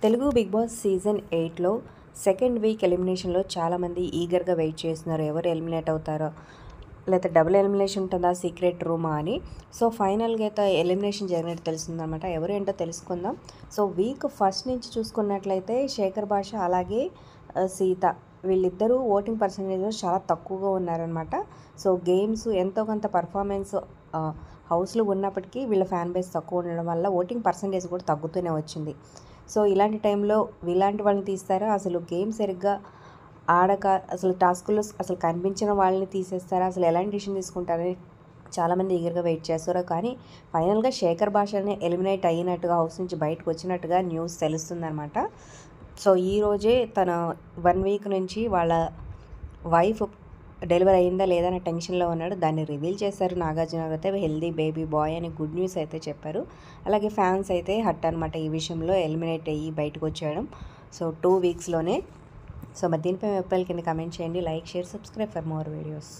Telugu big boss season 8లో second week ఎలిమినేషన్లో చాలామంది ఈగర్గా వెయిట్ చేస్తున్నారు. ఎవరు ఎలిమినేట్ అవుతారో, లేకపోతే డబుల్ ఎలిమినేషన్ ఉంటుందా, సీక్రెట్ రూమా అని. సో ఫైనల్గా అయితే ఎలిమినేషన్ జరిగినట్టు తెలుస్తుందన్నమాట. ఎవరు ఏంటో తెలుసుకుందాం. సో వీక్ ఫస్ట్ నుంచి చూసుకున్నట్లయితే శేఖర్ భాష అలాగే సీత వీళ్ళిద్దరూ ఓటింగ్ పర్సంటేజ్ చాలా తక్కువగా ఉన్నారనమాట. సో గేమ్స్ ఎంతో కొంత పర్ఫార్మెన్స్ హౌస్లో ఉన్నప్పటికీ వీళ్ళ ఫ్యాన్ బేస్ తక్కువ ఉండడం వల్ల ఓటింగ్ పర్సంటేజ్ కూడా తగ్గుతూనే వచ్చింది. సో ఇలాంటి టైంలో ఇలాంటి వాళ్ళని తీస్తారా, అసలు గేమ్ సరిగ్గా ఆడక అసలు టాస్కుల్లో అసలు కనిపించిన వాళ్ళని తీసేస్తారా, అసలు ఎలాంటి డిసిషన్ తీసుకుంటారని చాలామంది ఈగర్గా వెయిట్ చేస్తారు. కానీ ఫైనల్గా శేఖర్ భాషనే ఎలిమినేట్ అయినట్టుగా, హౌస్ నుంచి బయటకు వచ్చినట్టుగా న్యూస్ తెలుస్తుందన్నమాట. సో ఈరోజే తన 1 వీక్ నుంచి వాళ్ళ వైఫ్ డెలివరీ అయిందా లేదా అనే టెన్షన్లో ఉన్నాడు. దాన్ని రివీల్ చేశారు నాగార్జున గారు అయితే. హెల్దీ బేబీ బాయ్ అని గుడ్ న్యూస్ అయితే చెప్పారు. అలాగే ఫ్యాన్స్ అయితే హట్ అనమాట ఈ విషయంలో, ఎలిమినేట్ అయ్యి బయటకు వచ్చేయడం. సో 2 వీక్స్లోనే. సో మరి దీనిపై మీ అభిప్రాయాలు కింద కమెంట్ చేయండి. Like, share, subscribe for more videos.